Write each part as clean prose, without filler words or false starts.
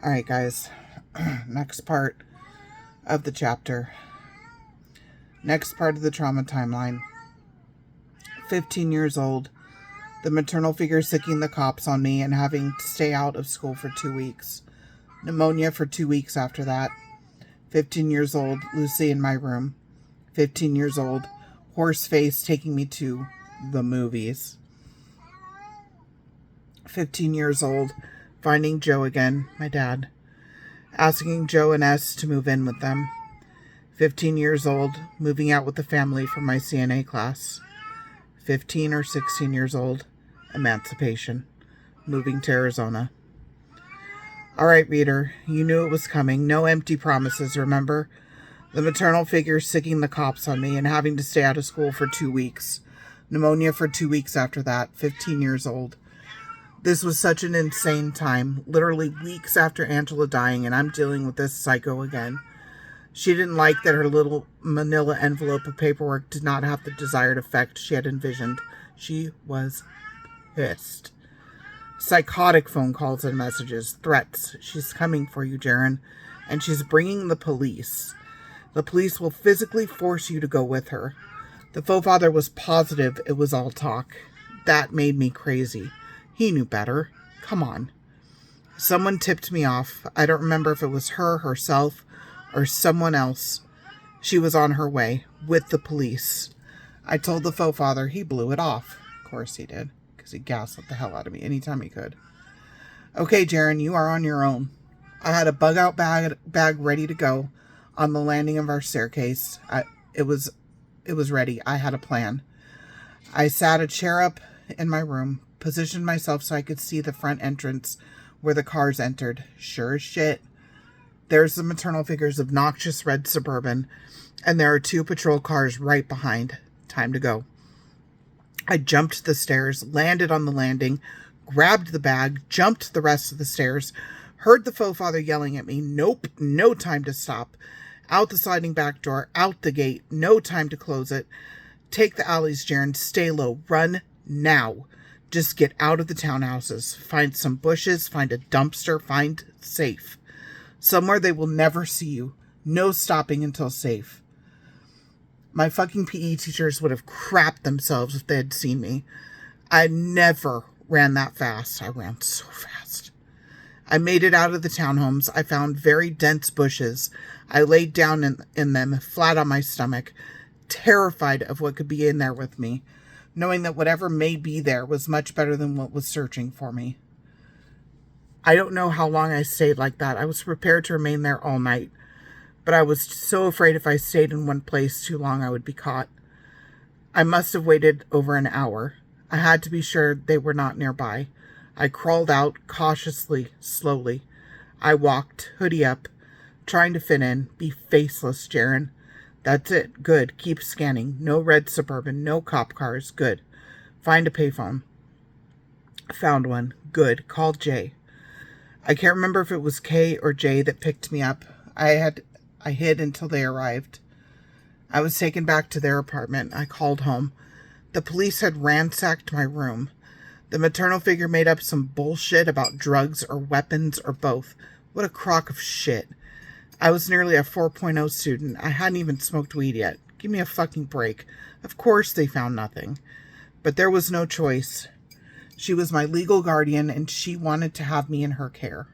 Alright, guys. Next part of the chapter. Next part of the trauma timeline. 15 years old. The maternal figure sicking the cops on me and having to stay out of school for 2 weeks. Pneumonia for 2 weeks after that. 15 years old. Lucy in my room. 15 years old. Horseface taking me to the movies. 15 years old. Finding Joe again, my dad. Asking Joe and S to move in with them. 15 years old, moving out with the family from my CNA class. 15 or 16 years old, emancipation. Moving to Arizona. Alright, reader, you knew it was coming. No empty promises, remember? The maternal figure sicking the cops on me and having to stay out of school for 2 weeks. Pneumonia for 2 weeks after that. 15 years old. This was such an insane time, literally weeks after Angela dying, and I'm dealing with this psycho again. She didn't like that her little manila envelope of paperwork did not have the desired effect she had envisioned. She was pissed. Psychotic phone calls and messages, threats. She's coming for you, Jaren, and she's bringing the police. The police will physically force you to go with her. The faux father was positive it was all talk. That made me crazy. He knew better. Come on. Someone tipped me off. I don't remember if it was her, herself, or someone else. She was on her way with the police. I told the faux father. He blew it off. Of course he did, because he gaslit the hell out of me anytime he could. Okay, Jaren, you are on your own. I had a bug-out bag ready to go on the landing of our staircase. It was ready. I had a plan. I sat a chair up in my room, positioned myself so I could see the front entrance where the cars entered. Sure as shit, there's the maternal figure's obnoxious red Suburban, and there are 2 patrol cars right behind. Time to go. I jumped the stairs, landed on the landing, grabbed the bag, jumped the rest of the stairs, heard the faux father yelling at me. Nope, no time to stop. Out the sliding back door, out the gate, no time to close it. Take the alleys, Jaren, stay low, run now. Just get out of the townhouses. Find some bushes, find a dumpster, find safe. Somewhere they will never see you. No stopping until safe. My fucking PE teachers would have crapped themselves if they had seen me. I never ran that fast. I ran so fast. I made it out of the townhomes. I found very dense bushes. I laid down in them, flat on my stomach, terrified of what could be in there with me, knowing that whatever may be there was much better than what was searching for me. I don't know how long I stayed like that. I was prepared to remain there all night, but I was so afraid if I stayed in one place too long I would be caught. I must have waited over an hour. I had to be sure they were not nearby. I crawled out cautiously, slowly. I walked, hoodie up, trying to fit in, be faceless, Jaren. That's it. Good. Keep scanning. No red Suburban. No cop cars. Good. Find a payphone. Found one. Good. Called Jay. I can't remember if it was K or Jay that picked me up. I hid until they arrived. I was taken back to their apartment. I called home. The police had ransacked my room. The maternal figure made up some bullshit about drugs or weapons or both. What a crock of shit. I was nearly a 4.0 student. I hadn't even smoked weed yet. Give me a fucking break. Of course they found nothing. But there was no choice. She was my legal guardian, and she wanted to have me in her care.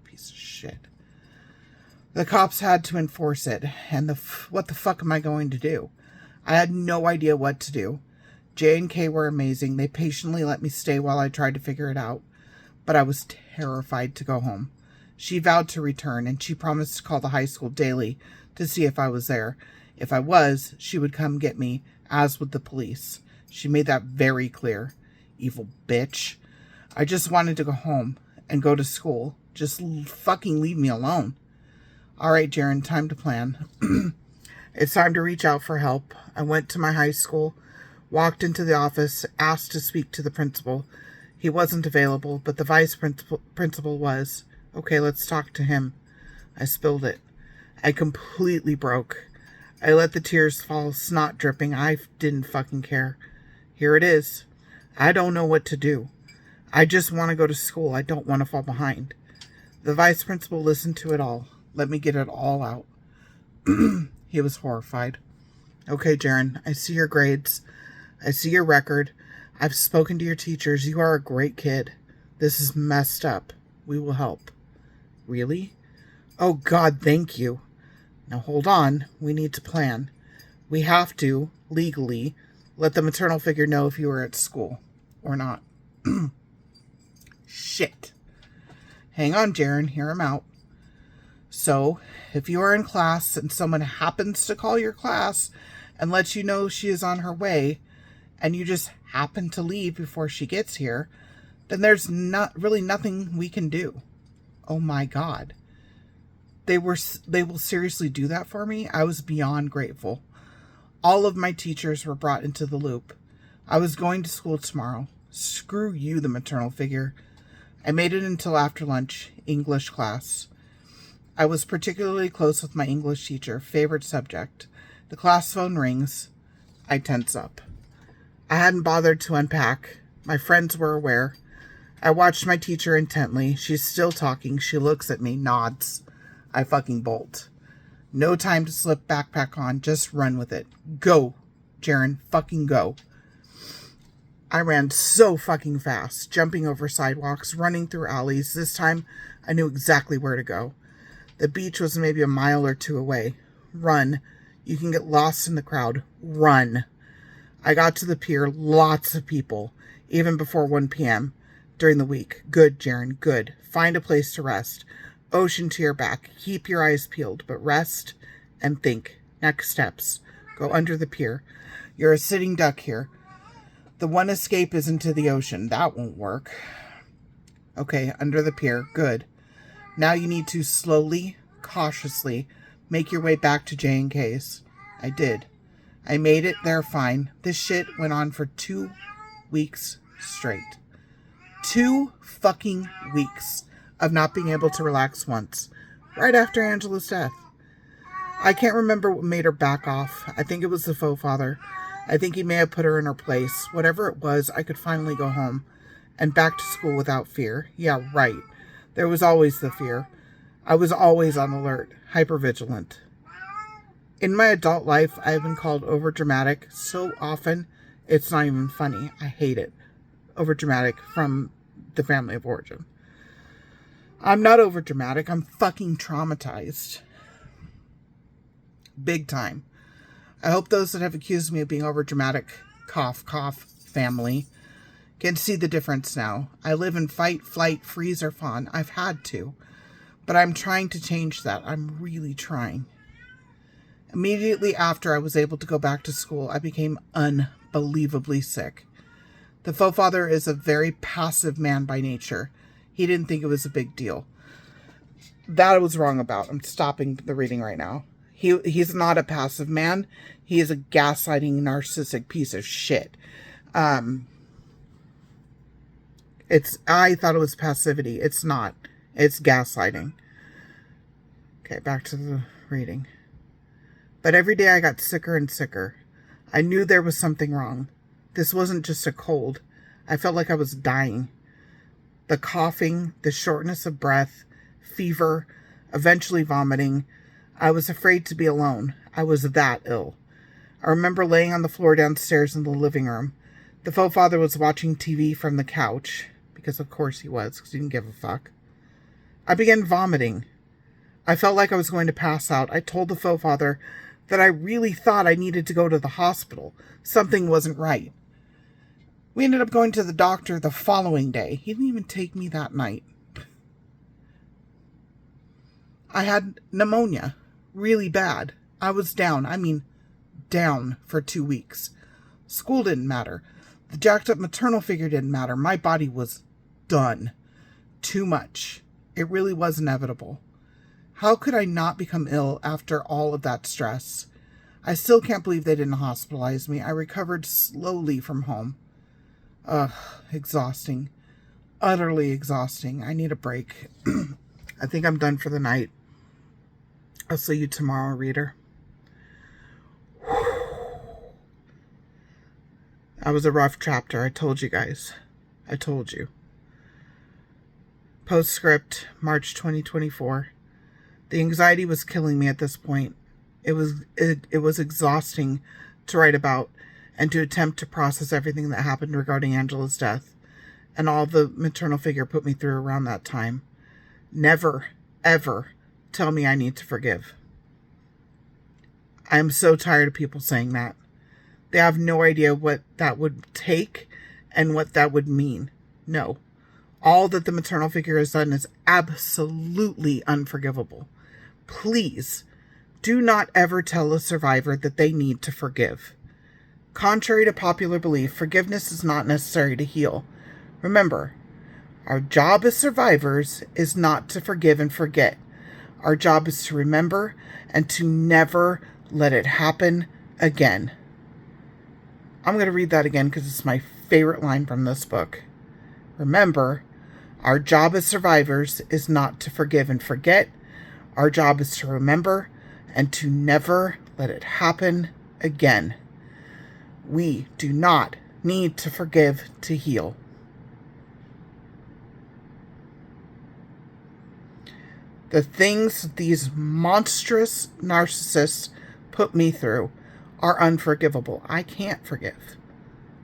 Piece of shit. The cops had to enforce it, and what the fuck am I going to do? I had no idea what to do. J and K were amazing. They patiently let me stay while I tried to figure it out. But I was terrified to go home. She vowed to return, and she promised to call the high school daily to see if I was there. If I was, she would come get me, as would the police. She made that very clear. Evil bitch. I just wanted to go home and go to school. Just fucking leave me alone. Alright, Jaren, time to plan. It's time to reach out for help. I went to my high school, walked into the office, asked to speak to the principal. He wasn't available, but the vice principal was. Okay, let's talk to him. I spilled it. I completely broke. I let the tears fall, snot dripping. I didn't fucking care. Here it is. I don't know what to do. I just want to go to school. I don't want to fall behind. The vice principal listened to it all. Let me get it all out. He was horrified. Okay, Jaren, I see your grades. I see your record. I've spoken to your teachers. You are a great kid. This is messed up. We will help. Really? Oh, God, thank you. Now hold on. We need to plan. We have to, legally, let the maternal figure know if you are at school or not. Shit. Hang on, Jaren. Hear him out. So, if you are in class and someone happens to call your class and lets you know she is on her way, and you just happen to leave before she gets here, then there's not really nothing we can do. Oh my God. They will seriously do that for me? I was beyond grateful. All of my teachers were brought into the loop. I was going to school tomorrow. Screw you, the maternal figure. I made it until after lunch, English class. I was particularly close with my English teacher, favorite subject. The class phone rings. I tense up. I hadn't bothered to unpack. My friends were aware. I watched my teacher intently. She's still talking. She looks at me, nods. I fucking bolt. No time to slip backpack on. Just run with it. Go, Jaren. Fucking go. I ran so fucking fast, jumping over sidewalks, running through alleys. This time, I knew exactly where to go. The beach was maybe a mile or two away. Run. You can get lost in the crowd. Run. I got to the pier. Lots of people, even before 1 p.m. during the week. Good, Jaren, good. Find a place to rest. Ocean to your back. Keep your eyes peeled, but rest and think. Next steps. Go under the pier. You're a sitting duck here. The one escape is into the ocean. That won't work. Okay, under the pier. Good. Now you need to slowly, cautiously make your way back to J&K's. I did. I made it there fine. This shit went on for 2 weeks straight. 2 fucking weeks of not being able to relax once. Right after Angela's death. I can't remember what made her back off. I think it was the faux father. I think he may have put her in her place. Whatever it was, I could finally go home and back to school without fear. Yeah, right. There was always the fear. I was always on alert, hypervigilant. In my adult life, I have been called overdramatic so often, it's not even funny. I hate it. Overdramatic from the family of origin. I'm not overdramatic. I'm fucking traumatized. Big time. I hope those that have accused me of being overdramatic, cough, cough, family, can see the difference now. I live in fight, flight, freeze, or fawn. I've had to. But I'm trying to change that. I'm really trying. Immediately after I was able to go back to school, I became unbelievably sick. The faux father is a very passive man by nature. He didn't think it was a big deal. That I was wrong about. I'm stopping the reading right now. He's not a passive man. He is a gaslighting, narcissistic piece of shit. I thought it was passivity. It's not. It's gaslighting. Okay, back to the reading. But every day I got sicker and sicker. I knew there was something wrong. This wasn't just a cold. I felt like I was dying. The coughing, the shortness of breath, fever, eventually vomiting. I was afraid to be alone. I was that ill. I remember laying on the floor downstairs in the living room. The faux father was watching TV from the couch, because of course he was, because he didn't give a fuck. I began vomiting. I felt like I was going to pass out. I told the faux father that I really thought I needed to go to the hospital. Something wasn't right. We ended up going to the doctor the following day. He didn't even take me that night. I had pneumonia. Really bad. I was down. I mean, down for 2 weeks. School didn't matter. The jacked up maternal figure didn't matter. My body was done. Too much. It really was inevitable. How could I not become ill after all of that stress? I still can't believe they didn't hospitalize me. I recovered slowly from home. Ugh, exhausting. Utterly exhausting. I need a break. I think I'm done for the night. I'll see you tomorrow, reader. That was a rough chapter. I told you guys. I told you. Postscript, March 2024. The anxiety was killing me at this point. It was exhausting to write about and to attempt to process everything that happened regarding Angela's death and all the maternal figure put me through around that time. Never, ever tell me I need to forgive. I am so tired of people saying that. They have no idea what that would take and what that would mean. No. All that the maternal figure has done is absolutely unforgivable. Please, do not ever tell a survivor that they need to forgive. Contrary to popular belief, forgiveness is not necessary to heal. Remember, our job as survivors is not to forgive and forget. Our job is to remember and to never let it happen again. I'm going to read that again because it's my favorite line from this book. Remember, our job as survivors is not to forgive and forget. Our job is to remember and to never let it happen again. We do not need to forgive to heal. The things these monstrous narcissists put me through are unforgivable. I can't forgive.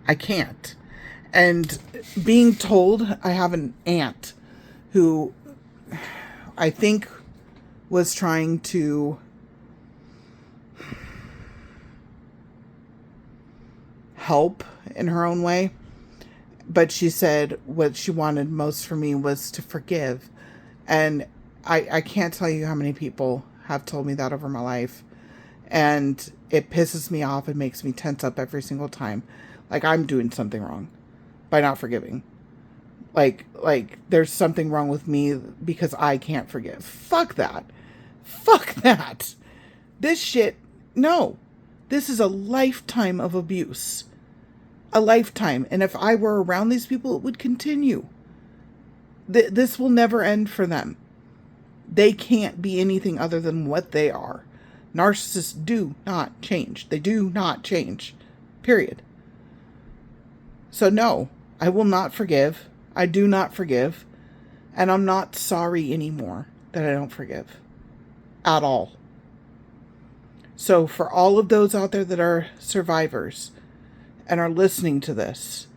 I can't. And being told, I have an aunt who I think was trying to help in her own way. But she said what she wanted most for me was to forgive. And I can't tell you how many people have told me that over my life. And it pisses me off. It makes me tense up every single time. Like I'm doing something wrong by not forgiving. Like there's something wrong with me because I can't forgive. Fuck that. Fuck that. This shit, no. This is a lifetime of abuse. A lifetime. And if I were around these people, it would continue. This will never end for them. They can't be anything other than what they are. Narcissists do not change. They do not change. Period. So no, I will not forgive. I do not forgive. And I'm not sorry anymore that I don't forgive. At all. So for all of those out there that are survivors and are listening to this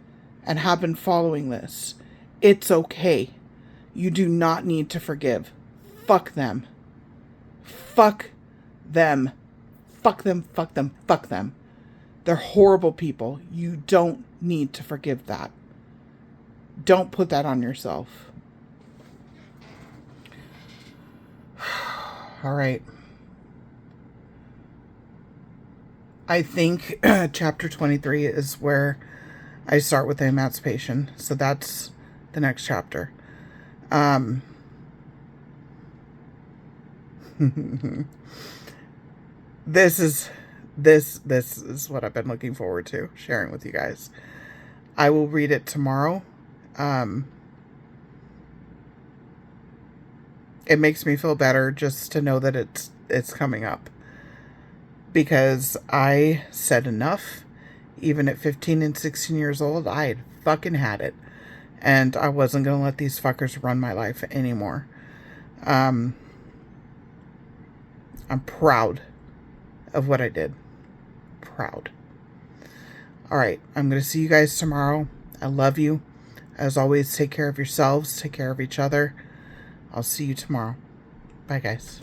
and have been following this, it's okay. You do not need to forgive. Fuck them. Fuck them. Fuck them, fuck them, fuck them. They're horrible people. You don't need to forgive that. Don't put that on yourself. All right. I think chapter 23 is where I start with the emancipation. So that's the next chapter. This is what I've been looking forward to sharing with you guys. I will read it tomorrow. It makes me feel better just to know that it's coming up, because I said enough. Even at 15 and 16 years old, I had fucking had it, and I wasn't gonna let these fuckers run my life anymore. I'm proud of what I did. Proud. All right. I'm going to see you guys tomorrow. I love you. As always, take care of yourselves. Take care of each other. I'll see you tomorrow. Bye, guys.